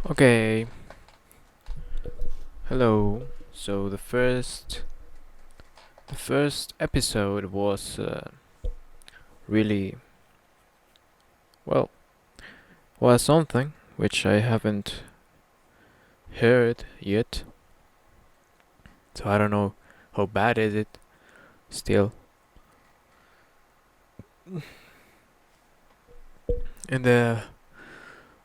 Okay, hello. So the first episode was really well was something which I haven't heard yet. So I don't know how bad is it still. In the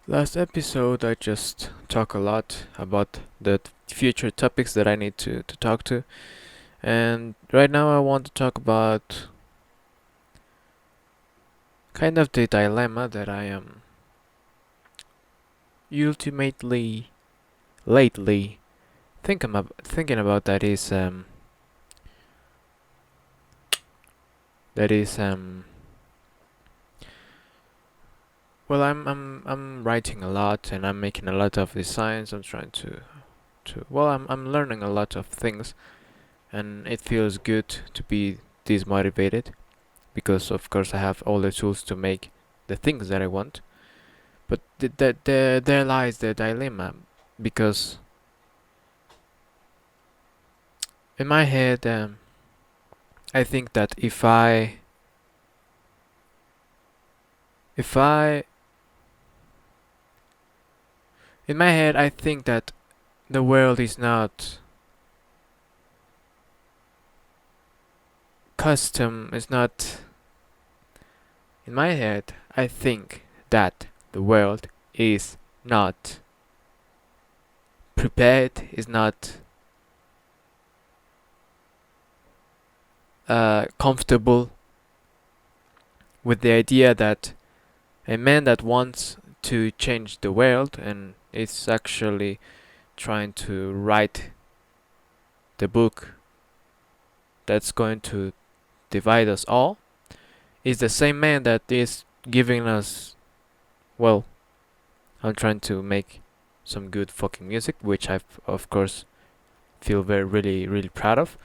last episode, I just talk a lot about the future topics that I need to talk to, and right now I want to talk about kind of the dilemma that I am ultimately lately thinking about that is well I'm writing a lot and I'm making a lot of designs. I'm trying to well I'm learning a lot of things, and it feels good to be this motivated because of course I have all the tools to make the things that I want. But there lies the dilemma, because in my head, I think that if I in my head I think that the world is not custom. It's not in my head. I think that the world is not prepared. Is not comfortable with the idea that a man that wants to change the world and is actually trying to write the book that's going to divide us all is the same man that is giving us, well, I'm trying to make some good fucking music, which I of course feel very really proud of.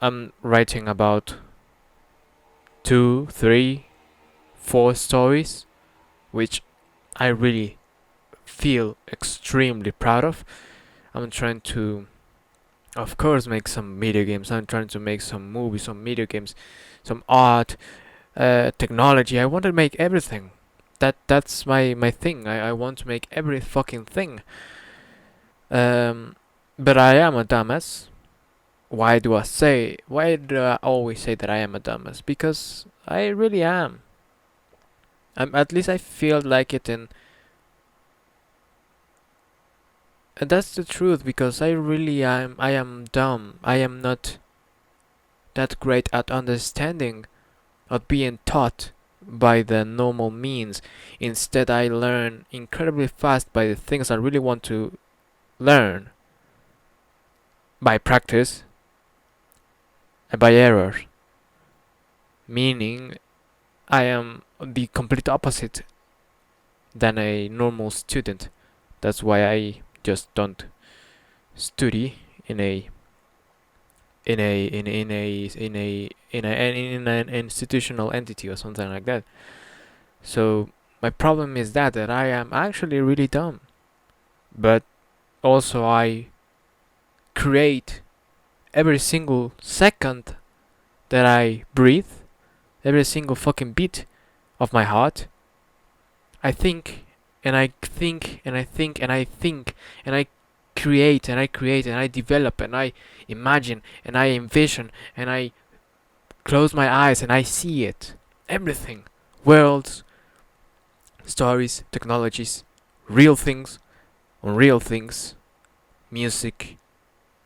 I'm writing about two, three, four stories, which I really feel extremely proud of. I'm trying to, of course, make some video games. I'm trying to make some movies, some video games, some art, technology. I want to make everything. That's my thing. I want to make every fucking thing. Um, but I am a dumbass. Why do I always say that I am a dumbass? Because I really am. At least I feel like it, and that's the truth, because I am dumb. I am not that great at understanding, at being taught by the normal means. Instead, I learn incredibly fast by the things I really want to learn, by practice and by error. Meaning, I am the complete opposite than a normal student. That's why I just don't study in a in an institutional entity or something like that. So my problem is that I am actually really dumb, but also I create every single second that I breathe, every single fucking beat of my heart. I think and I think and I think and I think and I create and I develop and I imagine and I envision and I close my eyes and I see it. Everything. Worlds, stories, technologies, real things, unreal things, music,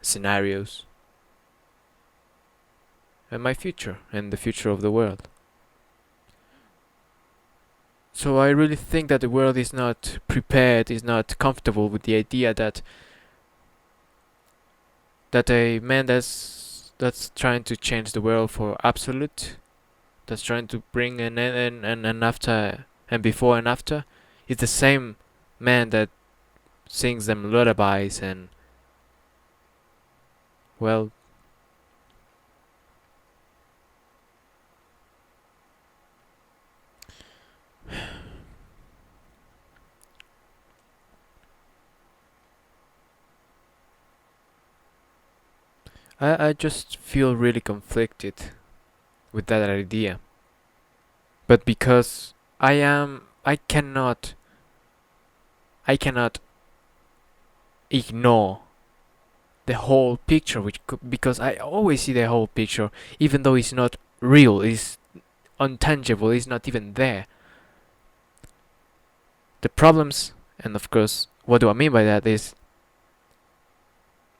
scenarios, and my future and the future of the world. So I really think that the world is not prepared, is not comfortable with the idea that a man that's trying to change the world for absolute, that's trying to bring an after and before and after, is the same man that sings them lullabies and, well, I just feel really conflicted with that idea. But because I cannot ignore the whole picture, because I always see the whole picture, even though it's not real, it's untangible, it's not even there. The problems, and of course, what do I mean by that is,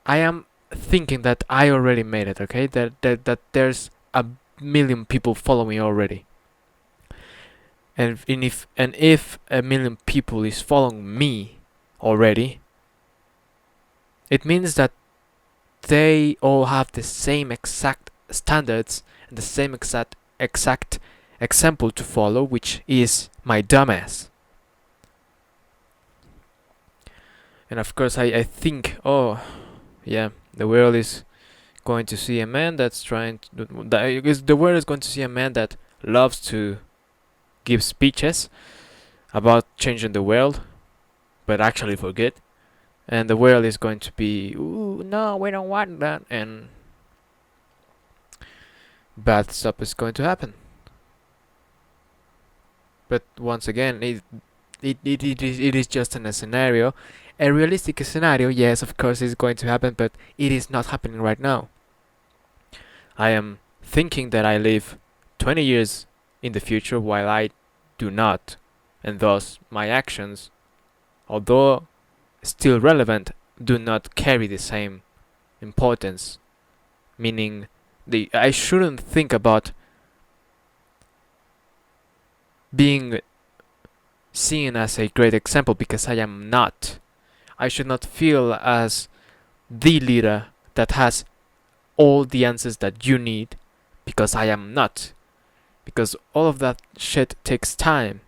I am thinking that I already made it, okay? That there's a million people following me already. And if a million people is following me already, it means that they all have the same exact standards and the same exact example to follow, which is my dumbass. And of course, I think, oh, yeah, the world is going to see a man that's trying to. The world is going to see a man that loves to give speeches about changing the world, but actually for good. And the world is going to be, ooh, no, we don't want that, and bad stuff is going to happen. But once again, it is just in a scenario. A realistic scenario, yes, of course, is going to happen, but it is not happening right now. I am thinking that I live 20 years in the future, while I do not, and thus my actions, although still relevant, do not carry the same importance. Meaning, I shouldn't think about being seen as a great example, because I am not. I should not feel as the leader that has all the answers that you need, because I am not. Because all of that shit takes time.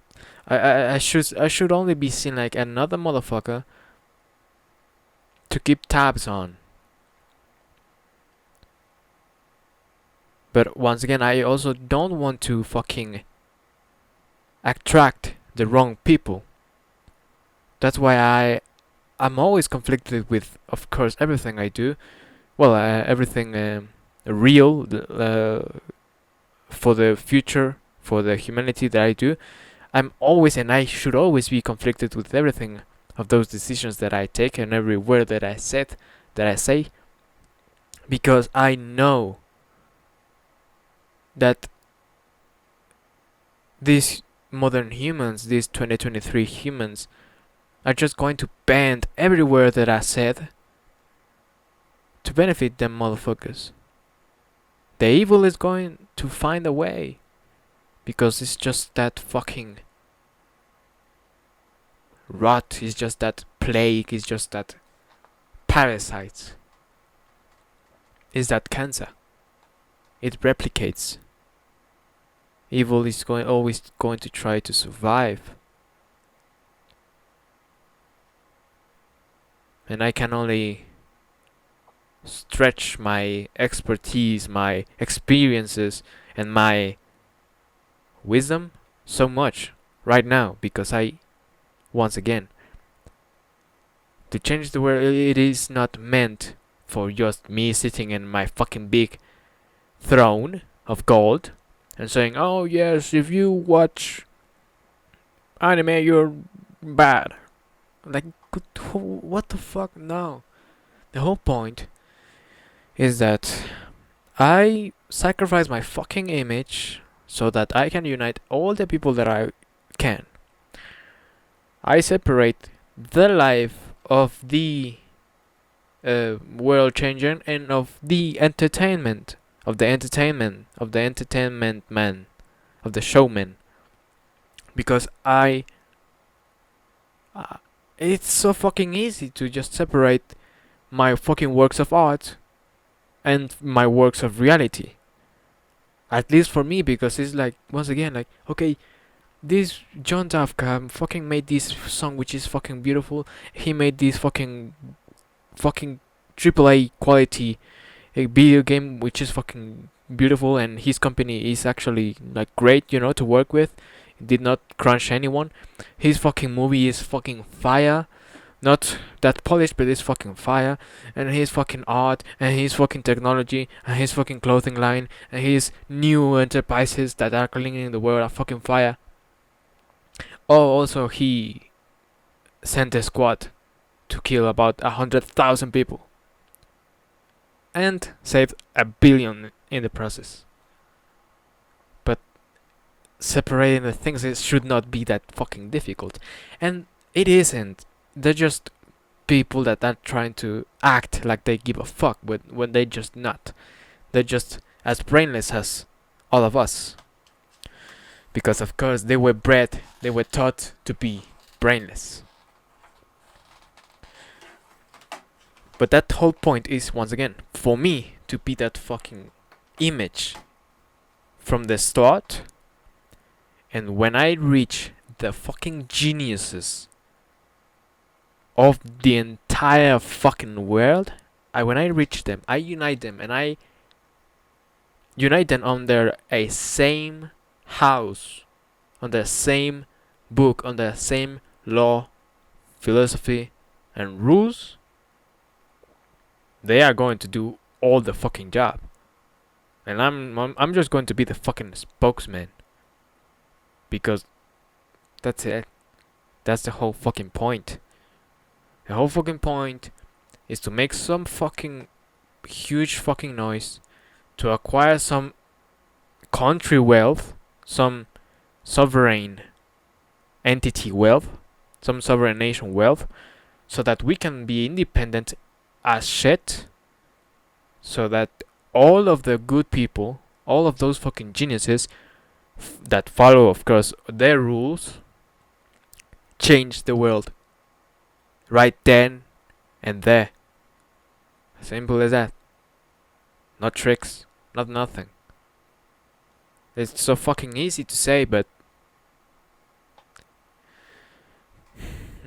I should only be seen like another motherfucker to keep tabs on. But once again, I also don't want to fucking attract the wrong people. That's why I'm always conflicted with, of course, everything I do. Well, everything real for the future, for the humanity that I do. I'm always, and I should always be conflicted with everything of those decisions that I take and every word that I say, because I know that these modern humans, these 2023 humans, are just going to bend every word that I said to benefit them motherfuckers. The evil is going to find a way, because it's just that fucking rot, it's just that plague, it's just that parasite, it's that cancer. It replicates. Evil is always going to try to survive. And I can only stretch my expertise, my experiences, and my wisdom so much right now, because once again, to change the world, it is not meant for just me sitting in my fucking big throne of gold and saying, oh yes, if you watch anime, you're bad. Like, what the fuck? No. The whole point is that I sacrifice my fucking image so that I can unite all the people that I can. I separate the life of the world changer and of the entertainment, of the entertainment man, of the showman, because it's so fucking easy to just separate my fucking works of art and my works of reality. At least for me, because it's like, once again, like, okay, this J.BBTafka fucking made this song which is fucking beautiful. He made this fucking AAA quality a video game which is fucking beautiful, and his company is actually like great, to work with. Did not crunch anyone. His fucking movie is fucking fire. Not that polished, but his fucking fire, and his fucking art, and his fucking technology, and his fucking clothing line, and his new enterprises that are cleaning the world are fucking fire. Oh, also he sent a squad to kill about 100,000 people and saved 1 billion in the process. But separating the things it should not be that fucking difficult, and it isn't. They're just people that are trying to act like they give a fuck when they just not. They're just as brainless as all of us. Because of course they were taught to be brainless. But that whole point is, once again, for me to be that fucking image from the start. And when I reach the fucking geniuses of the entire fucking world, when I reach them, I unite them, and I unite them under a same house, on the same book, on the same law, philosophy, and rules. They are going to do all the fucking job, and I'm just going to be the fucking spokesman, because that's it. That's the whole fucking point. The whole fucking point is to make some fucking huge fucking noise, to acquire some country wealth, some sovereign entity wealth, some sovereign nation wealth, so that we can be independent as shit, so that all of the good people, all of those fucking geniuses that follow, of course, their rules, change the world right then and there. Simple as that. Not tricks, not nothing. It's so fucking easy to say, but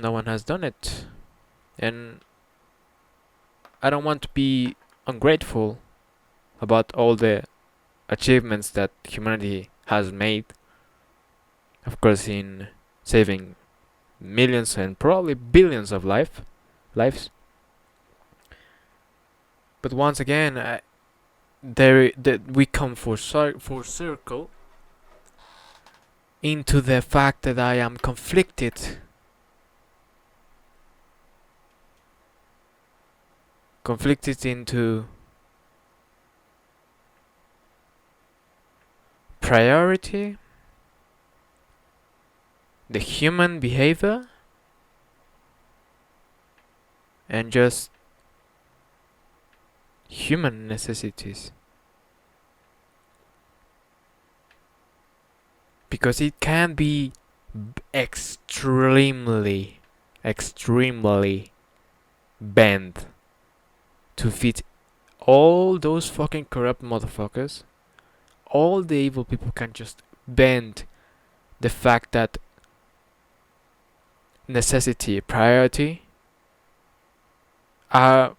no one has done it. And I don't want to be ungrateful about all the achievements that humanity has made. Of course, in saving millions and probably billions of lives. But once again, we come full circle into the fact that I am conflicted into priority, the human behavior, and just human necessities. Because it can be extremely bent to fit all those fucking corrupt motherfuckers. All the evil people can just bend the fact that necessity, priority, and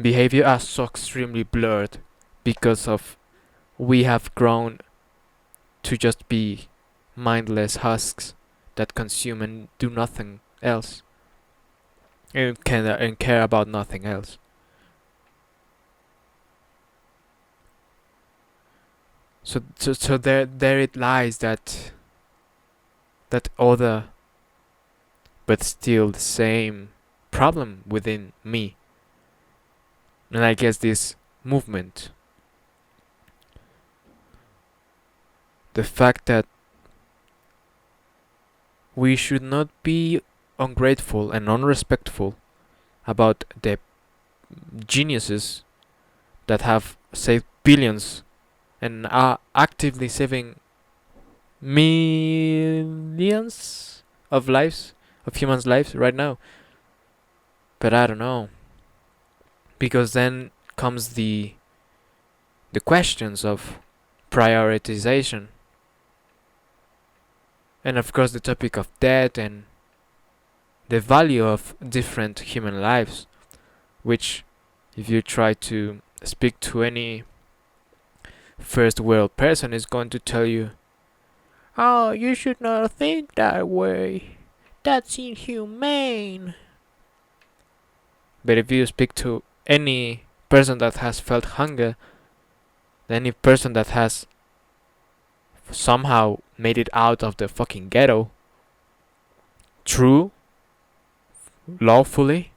behavior are so extremely blurred because of we have grown to just be mindless husks that consume and do nothing else, and care about nothing else. So there it lies, that other but still the same problem within me. And I guess this movement, the fact that we should not be ungrateful and unrespectful about the geniuses that have saved billions and are actively saving millions of lives, of humans' lives right now. But I don't know, because then comes the questions of prioritization, and of course the topic of death and the value of different human lives, which if you try to speak to any first world person is going to tell you, oh, you should not think that way. That's inhumane. But if you speak to any person that has felt hunger, any person that has somehow made it out of the fucking ghetto, true, lawfully,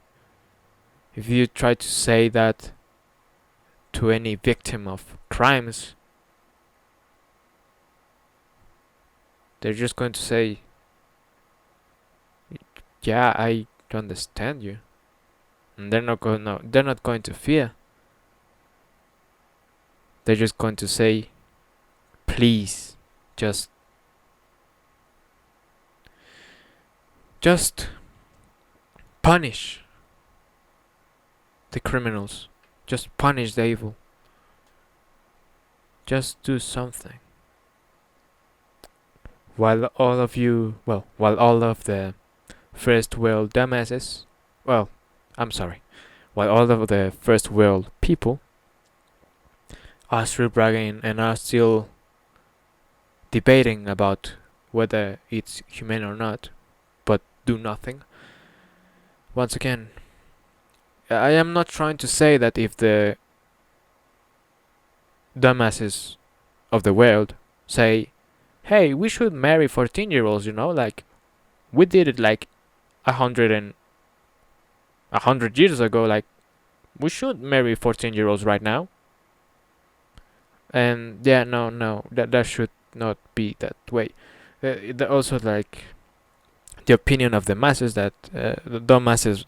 if you try to say that to any victim of crimes, they're just going to say, yeah, I understand you. And they're not going to fear. They're just going to say, please, just punish the criminals. Just punish the evil. Just do something. While all of the first world dumbasses, while all of the first world people are still bragging and are still debating about whether it's humane or not, but do nothing. Once again, I am not trying to say that if the dumbasses of the world say, hey, we should marry 14-year-olds, like we did it like 100 years ago, like we should marry 14-year-olds right now. And yeah, no, that should not be that way. Also, like the opinion of the masses that the masses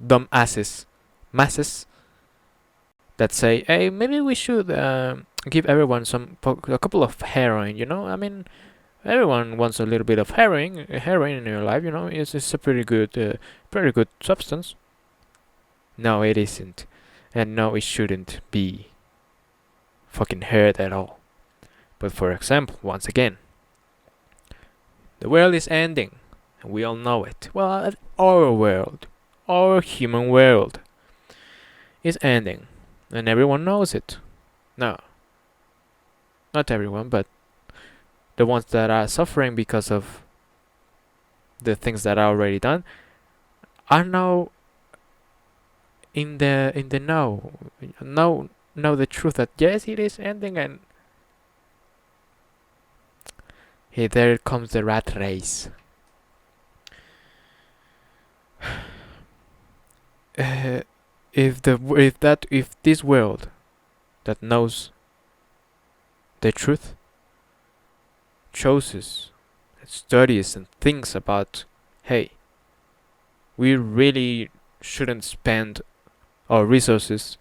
that say, hey, maybe we should give everyone a couple of heroin. I mean, everyone wants a little bit of heroin in your life. It's a pretty good substance. No, it isn't, and no, it shouldn't be fucking heard at all. But for example, once again, the world is ending, and we all know it. Well, our world, our human world, is ending, and everyone knows it. No, not everyone, but the ones that are suffering because of the things that are already done are now in the know the truth that yes, it is ending, and hey, there comes the rat race. If this world that knows the truth chooses, studies and thinks about, hey, we really shouldn't spend our resources.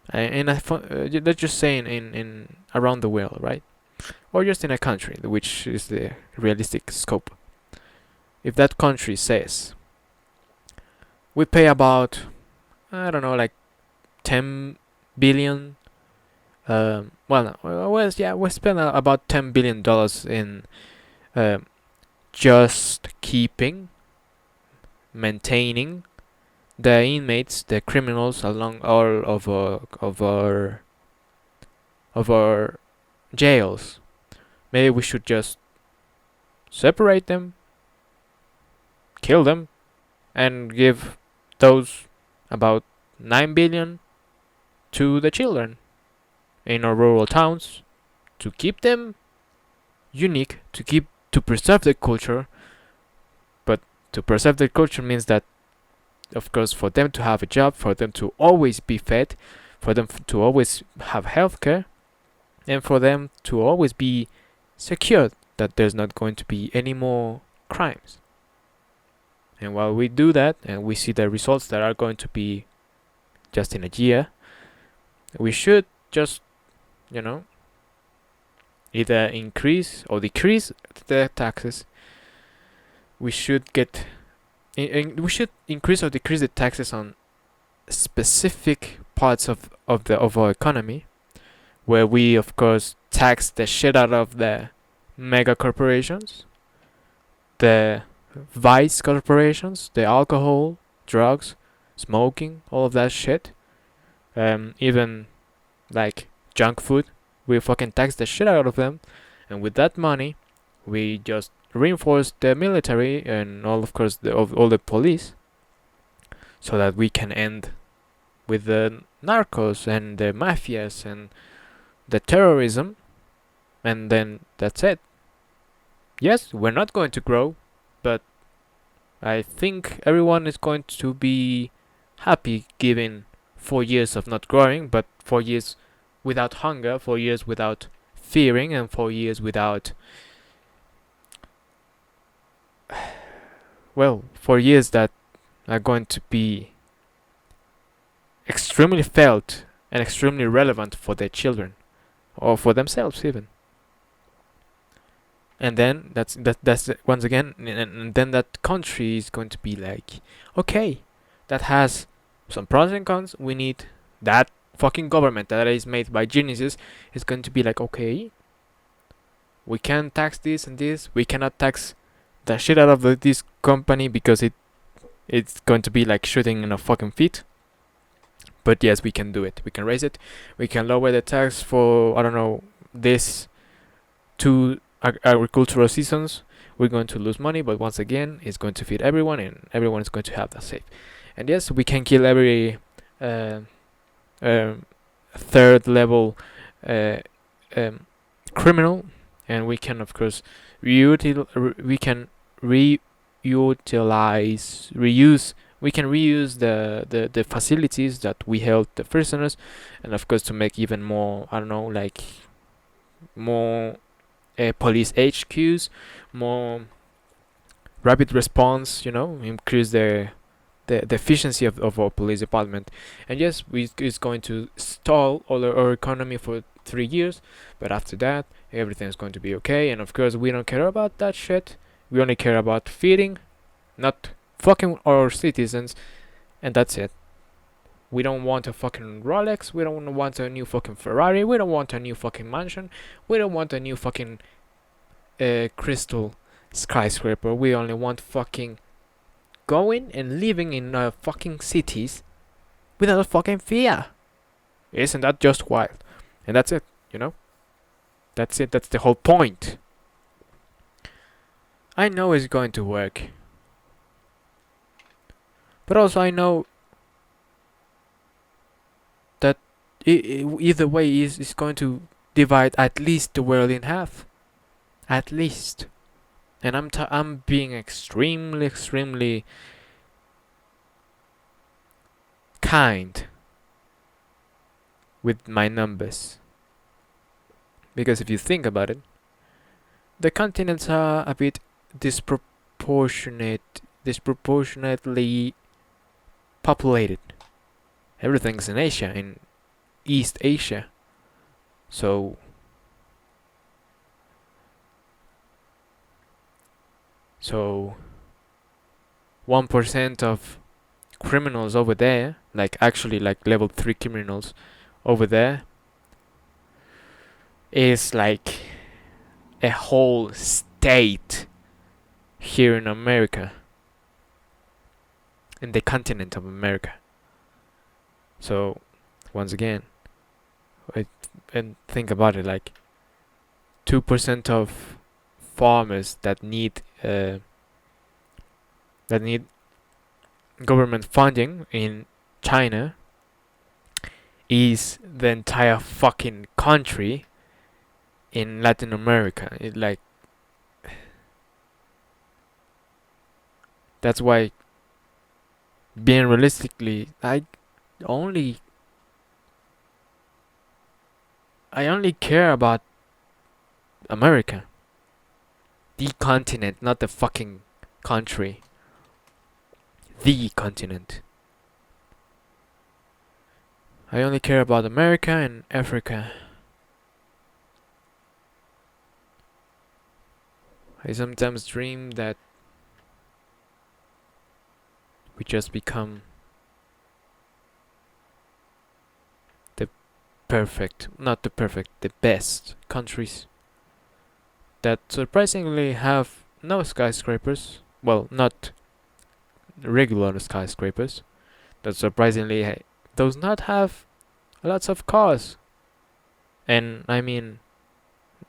And let's just say in around the world, right? Or just in a country, which is the realistic scope. If that country says, we pay about, I don't know, like 10 billion. We spend about $10 billion in just maintaining the inmates, the criminals along all of our jails. Maybe we should just separate them, kill them, and give those about 9 billion to the children in our rural towns to keep them unique, to preserve the culture. But to preserve the culture means that, of course, for them to have a job, for them to always be fed, for them to always have healthcare, and for them to always be secured that there's not going to be any more crimes. And while we do that, and we see the results that are going to be just in a year, we should just, either increase or decrease the taxes. We should increase or decrease the taxes on specific parts of our economy, where we, of course, tax the shit out of the mega corporations, the vice corporations, the alcohol, drugs, smoking, all of that shit. Even like junk food, we fucking tax the shit out of them, and with that money, we just reinforce the military and all the police, so that we can end with the narcos and the mafias and the terrorism, and then that's it. Yes, we're not going to grow, but I think everyone is going to be happy given 4 years of not growing, but 4 years without hunger, 4 years without fearing, and 4 years without, well, 4 years that are going to be extremely felt and extremely relevant for their children or for themselves even. And then that's once again, and then that country is going to be like, okay, that has some pros and cons. We need that fucking government that is made by geniuses is going to be like, okay, we can tax this and this. We cannot tax the shit out of this company because it's going to be like shooting in a fucking feet. But yes, we can do it. We can raise it. We can lower the tax for, I don't know, this 2 agricultural seasons. We're going to lose money, but once again, it's going to feed everyone, and everyone is going to have that safe. And yes, we can kill every third level criminal, and we can of course reuse the facilities that we held the prisoners, and of course to make even more, I don't know, like more police HQs, more rapid response, increase the efficiency of our police department. And yes, it's going to stall all our economy for 3 years, but after that everything is going to be okay. And of course we don't care about that shit. We only care about feeding, not fucking our citizens, and that's it. We don't want a fucking Rolex. We don't want a new fucking Ferrari. We don't want a new fucking mansion. We don't want a new fucking crystal skyscraper. We only want fucking going and living in fucking cities without fucking fear. Isn't that just wild? And that's it, That's it. That's the whole point. I know it's going to work. But also I know that either way is going to divide at least the world in half. At least. And I'm being extremely kind with my numbers. Because if you think about it, the continents are a bit disproportionately populated. Everything's in Asia, in East Asia. So 1% of criminals over there, like actually like level 3 criminals over there, is like a whole state here in America, in the continent of America. So once again, and think about it, like 2% of farmers that need government funding in China is the entire fucking country in Latin America. That's why, being realistically, I only care about America, the continent, not the fucking country. The continent. I only care about America and Africa. I sometimes dream that we just become the best countries that surprisingly have no skyscrapers. Well, not regular skyscrapers. That surprisingly does not have lots of cars. And I mean,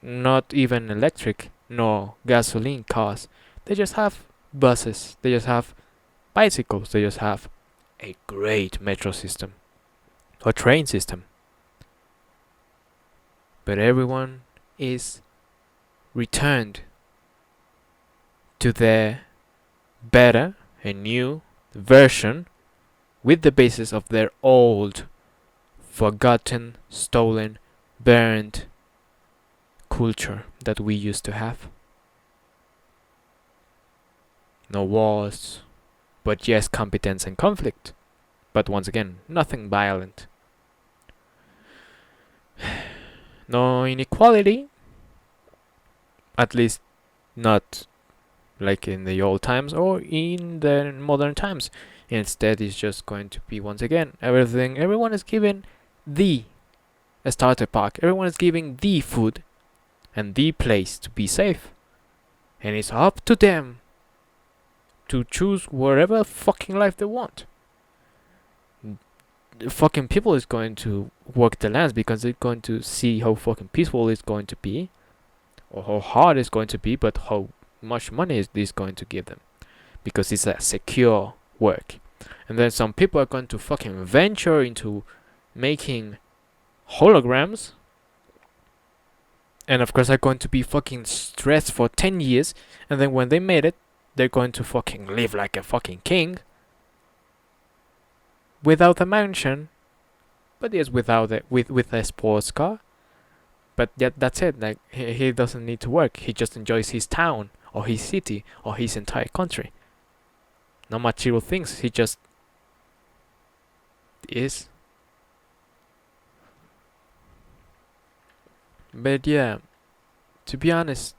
not even electric. no gasoline cars. They just have buses. They just have bicycles. They just have a great metro system or train system. But everyone is returned to their better and new version with the basis of their old, forgotten, stolen, burned culture that we used to have. No wars, but yes, competence and conflict. But once again, nothing violent. No inequality, at least not like in the old times or in the modern times. Instead, it's just going to be once again everyone is given the a starter pack. Everyone is giving the food and the place to be safe. And it's up to them to choose whatever fucking life they want. The fucking people is going to work the lands because they're going to see how fucking peaceful it's going to be, or how hard it's going to be, but how much money is this going to give them, because it's a secure work. And then some people are going to fucking venture into making holograms, and of course are going to be fucking stressed for 10 years, and then when they made it, they're going to fucking live like a fucking king without a mansion, but yes, without it, with a sports car. But yeah, that's it. Like he doesn't need to work. He just enjoys his town or his city or his entire country. No material things. He just is. But yeah, to be honest,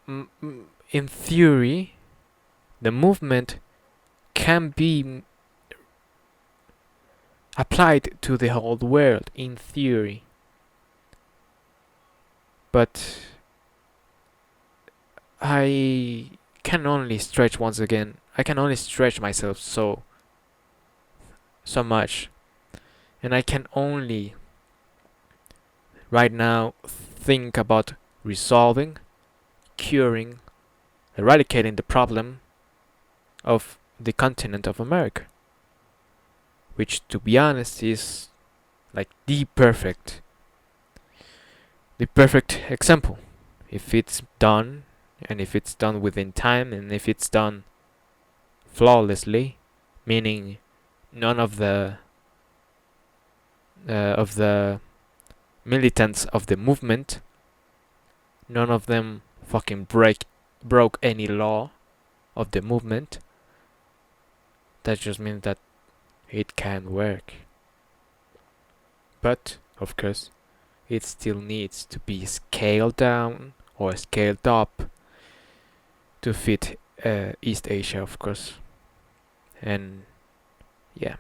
in theory, the movement can be applied to the whole world in theory. But I can only stretch once again. I can only stretch myself so much. And I can only right now think about resolving, curing, eradicating the problem of the continent of America, which, to be honest, is like the perfect example. If it's done, and if it's done within time, and if it's done flawlessly, meaning none of the militants of the movement, none of them fucking broke any law of the movement, that just means that it can work. But of course, it still needs to be scaled down or scaled up to fit East Asia, of course. And yeah.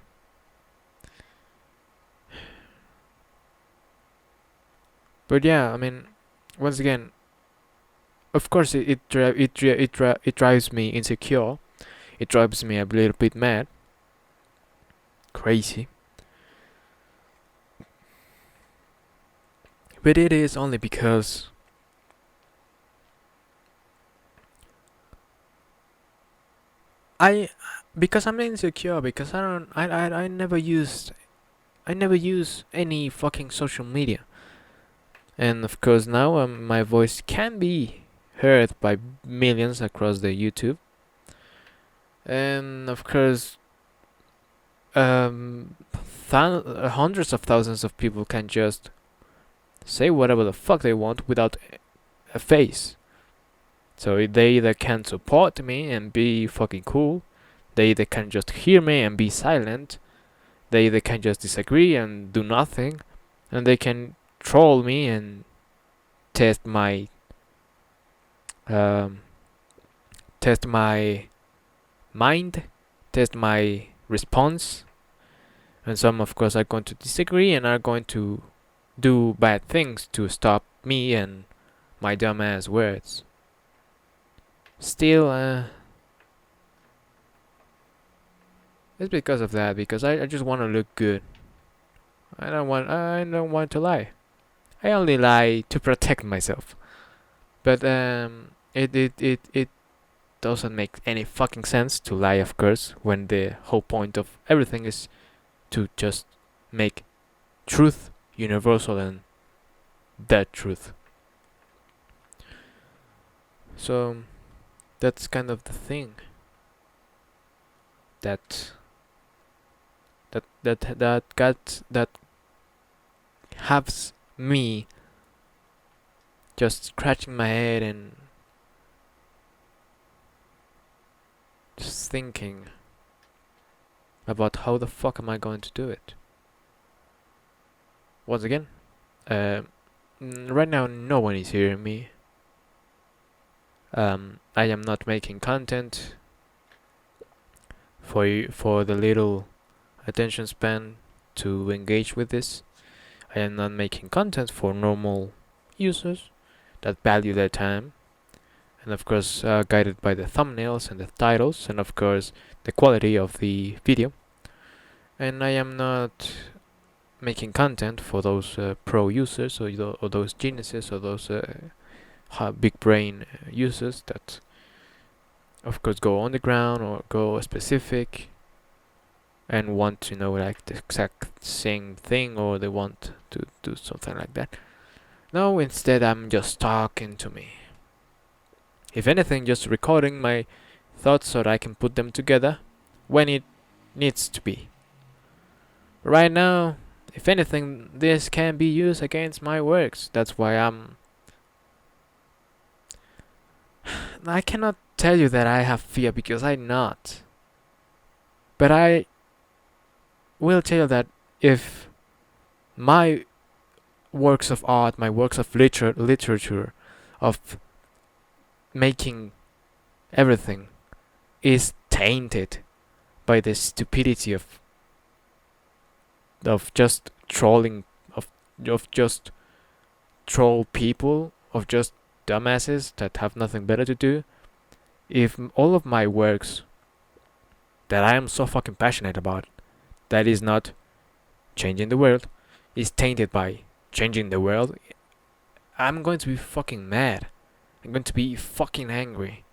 But yeah, I mean, once again, of course, it drives me insecure. It drives me a little bit mad, crazy. But it is only because I'm insecure, because I never use any fucking social media. And of course now my voice can be heard by millions across the YouTube. And of course hundreds of thousands of people can just say whatever the fuck they want without a face. So they either can support me and be fucking cool, they either can just hear me and be silent, they either can just disagree and do nothing, and they can troll me and test my mind, test my response. And some, of course, are going to disagree and are going to do bad things to stop me and my dumbass words. Still, it's because of that, because I just want to look good. I don't want to lie. I only lie to protect myself. But it doesn't make any fucking sense to lie, of course, when the whole point of everything is to just make truth universal and that truth. So that's kind of the thing that that has me just scratching my head and just thinking about how the fuck am I going to do it. Once again, right now no one is hearing me. I am not making content for the little attention span to engage with this. I am not making content for normal users that value their time, and of course guided by the thumbnails and the titles, and of course the quality of the video. And I am not making content for those pro users or those geniuses or those big brain users that of course go on the ground or go specific and want to know like the exact same thing, or they want to do something like that. No, instead I'm just talking to me. If anything, just recording my thoughts so that I can put them together when it needs to be. Right now, if anything, this can be used against my works. That's why I cannot tell you that I have fear because I'm not. But I will tell you that if my works of art, my works of literature, of making everything is tainted by the stupidity of just trolling, of just troll people, of just dumbasses that have nothing better to do. If all of my works that I am so fucking passionate about, that is not changing the world, is tainted by changing the world, I'm going to be fucking mad. I'm going to be fucking angry.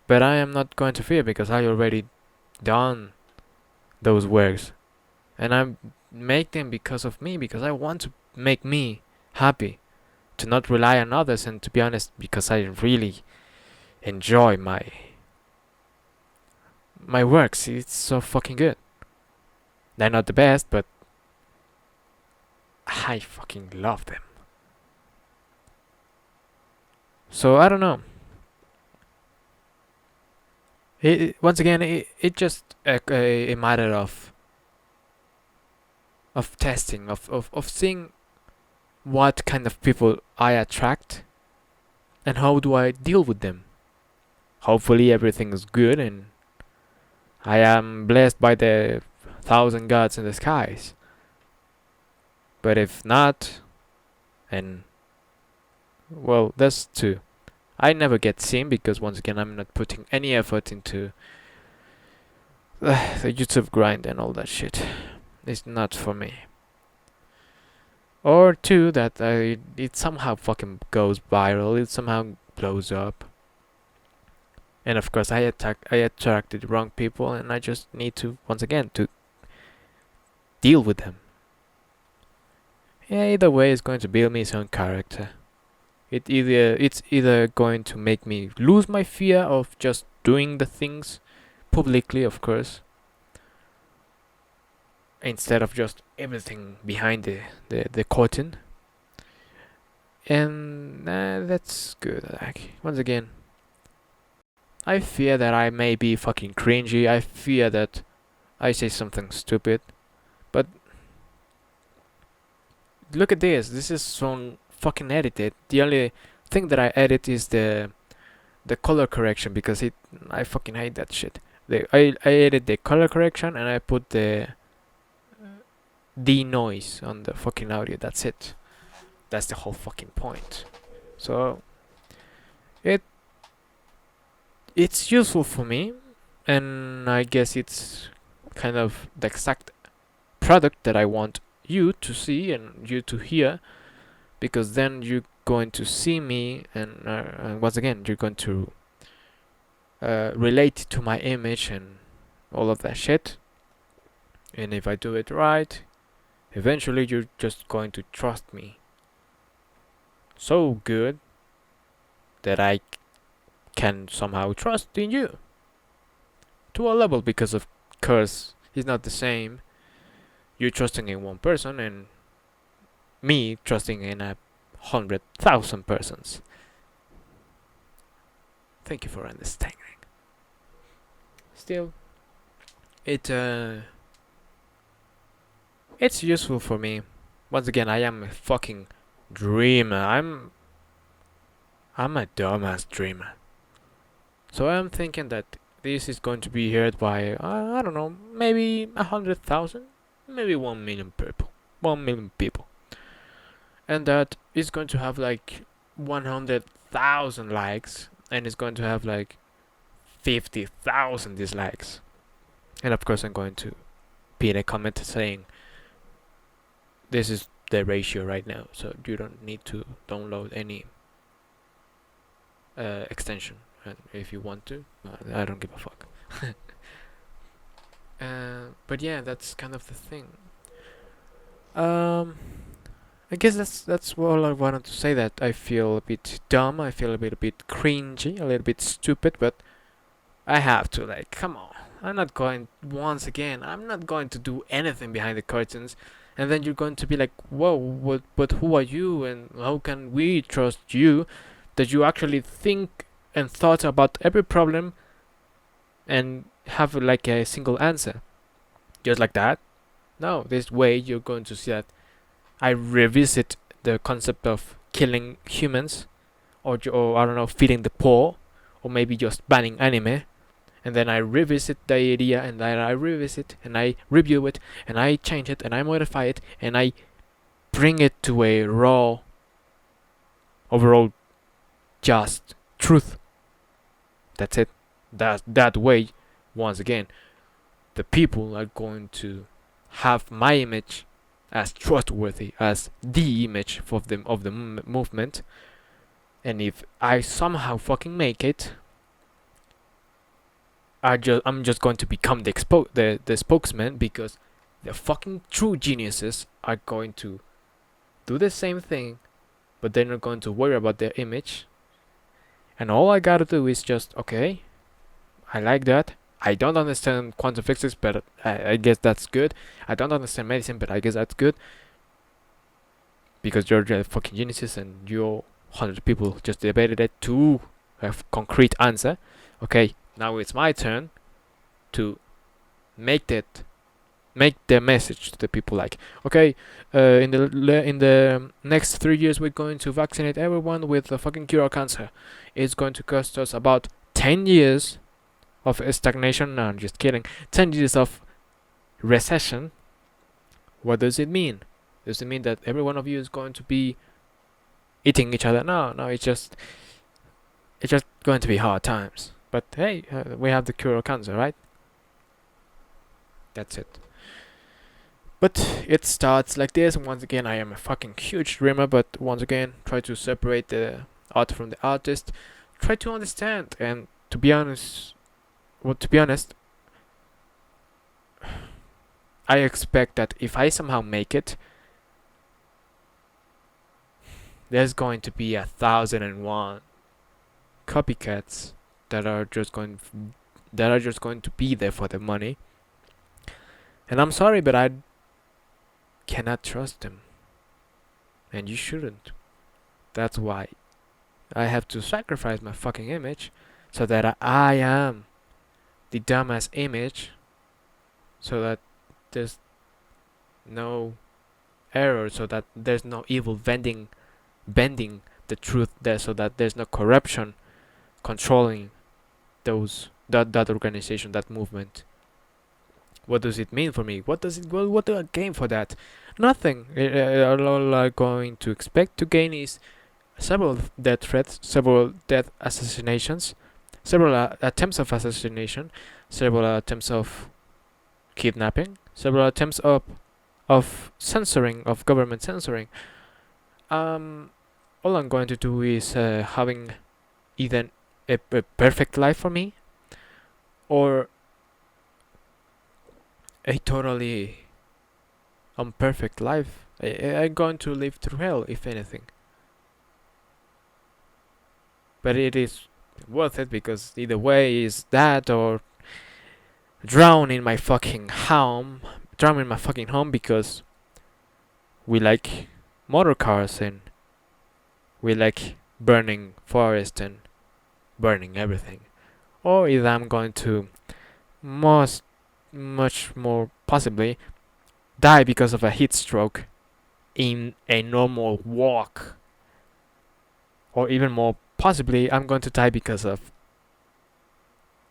But I am not going to fear because I already done those works. And I make them because of me, because I want to make me happy. To not rely on others, and to be honest, because I really enjoy my works. It's so fucking good. They're not the best, but I fucking love them. So I don't know. Once again, it just a matter of testing, of seeing what kind of people I attract and how do I deal with them. Hopefully everything is good and I am blessed by the 1,000 gods in the skies. But if not, and well, that's two. I never get seen because once again I'm not putting any effort into the YouTube grind and all that shit. It's not for me. Or two, that it somehow fucking goes viral, it somehow blows up. And of course I attracted the wrong people and I just need to, once again, to deal with them. Yeah, either way it's going to build me some character. It's either going to make me lose my fear of just doing the things publicly, of course, instead of just everything behind the curtain. And that's good. Like, once again, I fear that I may be fucking cringy. I fear that I say something stupid. But look at this. This is so fucking edited. The only thing that I edit is the color correction, because I fucking hate that shit. I edit the color correction and I put the noise on the fucking audio. That's it. That's the whole fucking point. So it's useful for me, and I guess it's kind of the exact product that I want you to see and you to hear, because then you going to see me, and once again, you're going to relate to my image and all of that shit. And if I do it right, eventually you're just going to trust me so good that I can somehow trust in you to a level, because of course it's not the same you trusting in one person and me trusting in 100,000 persons. Thank you for understanding. Still, it's useful for me. Once again, I am a fucking dreamer. I'm a dumbass dreamer. So I'm thinking that this is going to be heard by I don't know, maybe 100,000, maybe 1 million people, 1 million people, and that is going to have like 100,000 likes, and it's going to have like 50,000 dislikes, and of course I'm going to be in a comment saying this is the ratio right now, so you don't need to download any extension. And if you want to, I don't give a fuck. But yeah, that's kind of the thing. I guess that's all I wanted to say. That I feel a bit dumb. I feel a bit cringy, a little bit stupid. But I have to, like, come on. I'm not going to do anything behind the curtains. And then you're going to be like, whoa, but who are you? And how can we trust you? That you actually think and thought about every problem and have like a single answer. Just like that? No, this way you're going to see that I revisit the concept of killing humans, or I don't know, feeding the poor, or maybe just banning anime. And then I revisit the idea, and then I revisit, and I review it, and I change it, and I modify it, and I bring it to a raw, overall, just truth. That's it. That way, once again, the people are going to have my image as trustworthy as the image of the movement. And if I somehow fucking make it, I'm just going to become the spokesman, because the fucking true geniuses are going to do the same thing, but they're not going to worry about their image. And all I gotta do is just, okay, I like that. I don't understand quantum physics, but I guess that's good. I don't understand medicine, but I guess that's good. Because you're the fucking geniuses, and you 100 people just debated it to a concrete answer. Okay, now it's my turn to make the message to the people, like, okay, in the next 3 years we're going to vaccinate everyone with the fucking cure of cancer. It's going to cost us about 10 years of stagnation. No, I'm just kidding. 10 years of recession. What does it mean? Does it mean that every one of you is going to be eating each other? No, it's just going to be hard times. But hey, we have the cure of cancer, right? That's it. But it starts like this. Once again, I am a fucking huge dreamer, but once again, try to separate the art from the artist. Try to understand, and to be honest, I expect that if I somehow make it, there's going to be 1,001 copycats that are just going to be there for the money. And I'm sorry, but I cannot trust them. And you shouldn't. That's why I have to sacrifice my fucking image, so that I am the dumbass image, so that there's no error, so that there's no evil bending the truth there, so that there's no corruption controlling that organization, that movement. What does it mean for me? What do I gain for that? Nothing. All I'm going to expect to gain is several death threats, several death assassinations, several attempts of assassination, several attempts of kidnapping, several attempts of censoring, of government censoring. all I'm going to do is having either a perfect life for me or a totally imperfect life. I'm going to live through hell, if anything. But it is worth it because either way is that or drown in my fucking home. Drown in my fucking home because we like motor cars and we like burning forest and burning everything. Or either I'm going to much more possibly die because of a heat stroke in a normal walk. Or even more possibly I'm going to die because of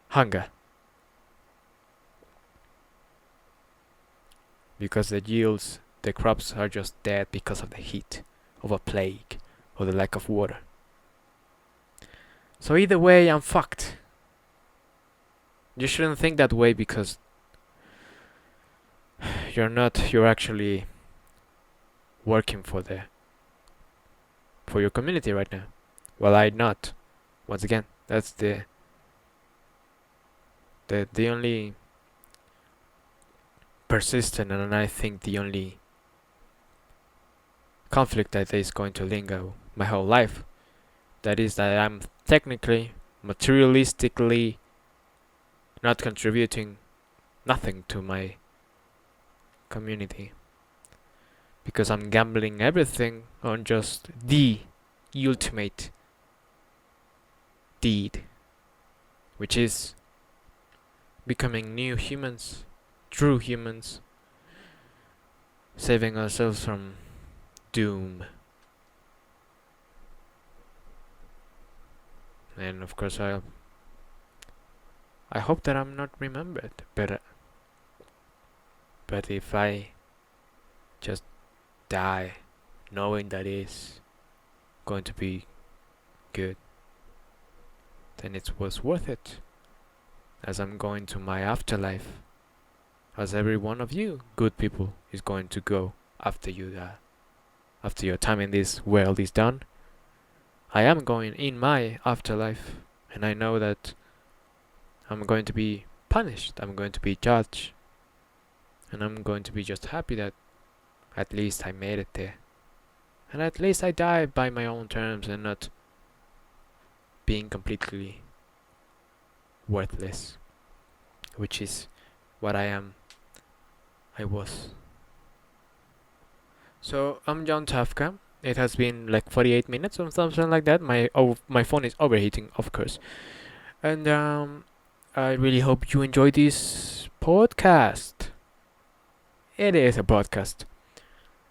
hunger. Because the crops are just dead because of the heat, of a plague, or the lack of water. So either way, I'm fucked. You shouldn't think that way because you're actually working for your community right now. Well, I'm not. Once again, that's the only persistent and I think the only conflict that is going to linger my whole life. That is that I'm technically, materialistically not contributing nothing to my community. Because I'm gambling everything on just the ultimate deed, which is becoming new humans, true humans, saving ourselves from doom. And of course I hope that I'm not remembered, but if I just die knowing that it's going to be good, then it was worth it. As I'm going to my afterlife, as every one of you good people is going to go after you die. After your time in this world is done, I am going in my afterlife, and I know that I'm going to be punished, I'm going to be judged, and I'm going to be just happy that at least I made it there. And at least I died by my own terms and not being completely worthless, which is what I was. So I'm J.BBTafka. It has been like 48 minutes or something like that. My phone is overheating, of course. And I really hope you enjoy this podcast. It is a podcast.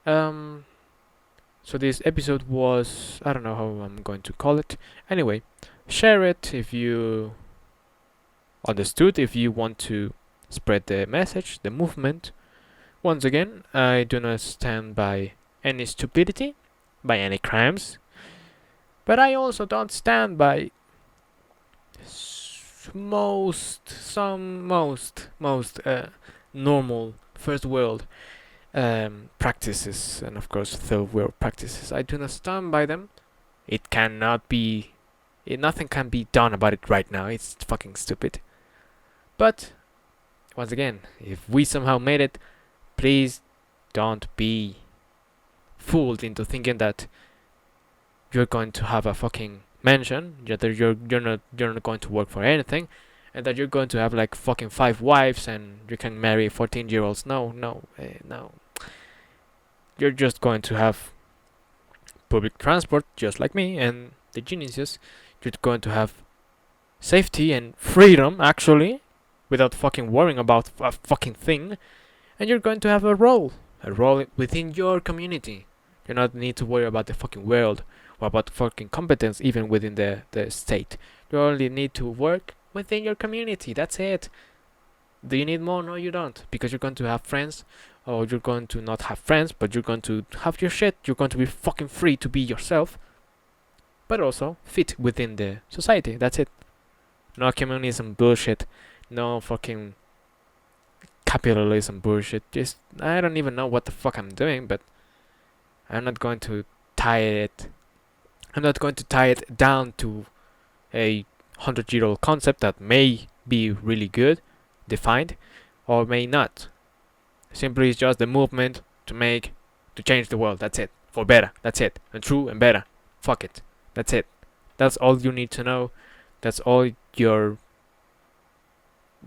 So this episode was, I don't know how I'm going to call it. Anyway, share it if you understood, if you want to spread the message, the movement. Once again, I do not stand by any stupidity, by any crimes, but I also don't stand by most normal first world practices, and of course third world practices. I do not stand by them. Nothing can be done about it right now. It's fucking stupid. But once again, if we somehow made it, please don't be fooled into thinking that you're going to have a fucking mansion, that you're not going to work for anything, and that you're going to have like fucking 5 wives and you can marry 14-year-olds. No. You're just going to have public transport, just like me and the geniuses. You're going to have safety and freedom, actually, without fucking worrying about a fucking thing. And you're going to have a role within your community. You don't need to worry about the fucking world or about fucking competence even within the state. You only need to work within your community. That's it. Do you need more? No, you don't. Because you're going to have friends, or you're going to not have friends, but you're going to have your shit. You're going to be fucking free to be yourself, but also fit within the society. That's it. No communism bullshit. No fucking capitalism bullshit. Just, I don't even know what the fuck I'm doing, but I'm not going to tie it I'm not going to tie it down to a 100-year-old concept that may be really good, defined, or may not. Simply it's just the movement to change the world. That's it. For better. That's it. And true and better. Fuck it. That's it. That's all you need to know. That's all your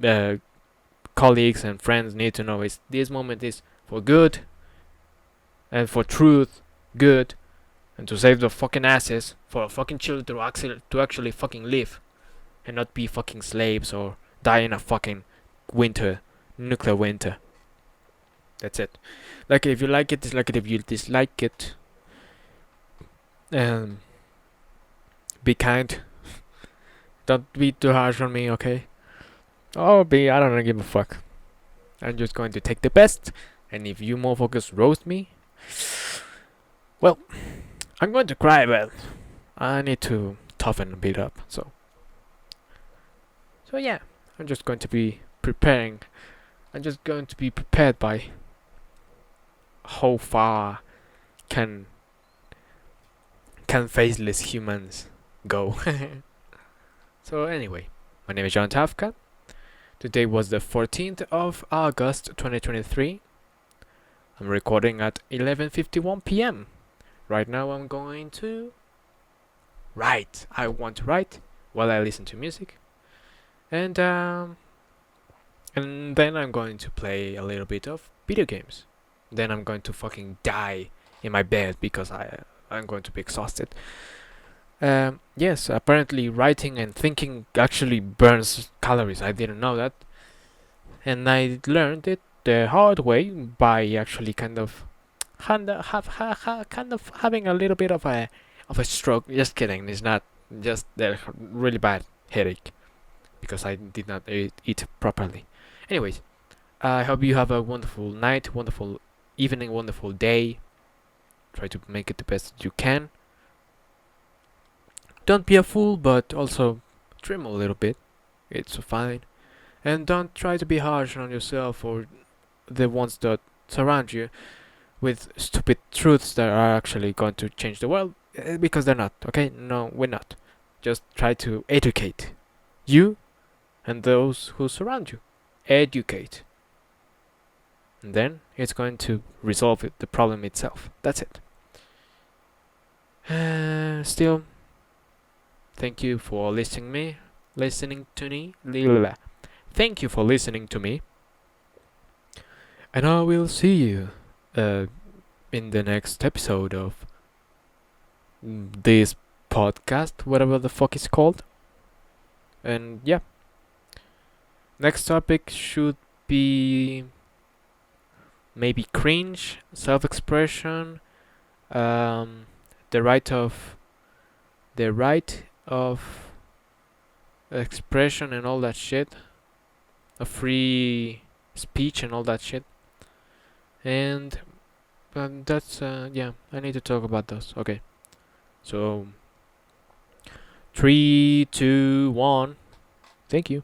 uh, colleagues and friends need to know. Is this moment is for good and for truth, good, and to save the fucking asses for fucking children to actually fucking live and not be fucking slaves or die in a fucking nuclear winter. That's it. Like it if you like it, dislike it if you dislike it. Um, be kind. Don't be too harsh on me, okay? I don't give a fuck. I'm just going to take the best, and if you motherfuckers roast me, well, I'm going to cry, but I need to toughen a bit up. So yeah, I'm just going to be preparing. I'm just going to be prepared by how far can faceless humans go. So anyway, my name is J.BBTafka. Today was the 14th of August 2023. I'm recording at 11:51 p.m. Right now I'm going to write. I want to write while I listen to music. And then I'm going to play a little bit of video games. Then I'm going to fucking die in my bed because I'm going to be exhausted. Yes, apparently writing and thinking actually burns calories. I didn't know that. And I learned it the hard way by actually kind of having a little bit of a stroke. Just kidding. It's not just a really bad headache because I did not eat properly. Anyways, I hope you have a wonderful night, wonderful evening, wonderful day. Try to make it the best you can. Don't be a fool, but also trim a little bit. It's fine. And don't try to be harsh on yourself or the ones that surround you with stupid truths that are actually going to change the world, because they're not, okay? No, we're not. Just try to educate you and those who surround you. Educate. And then it's going to resolve the problem itself. That's it. Still, thank you for listening to me. Thank you for listening to me. And I will see you in the next episode of this podcast, whatever the fuck it's called. And yeah. Next topic should be maybe cringe, self-expression, the right of expression and all that shit, a free speech and all that shit. And that's yeah, I need to talk about those. Okay, so 3, 2, 1. Thank you.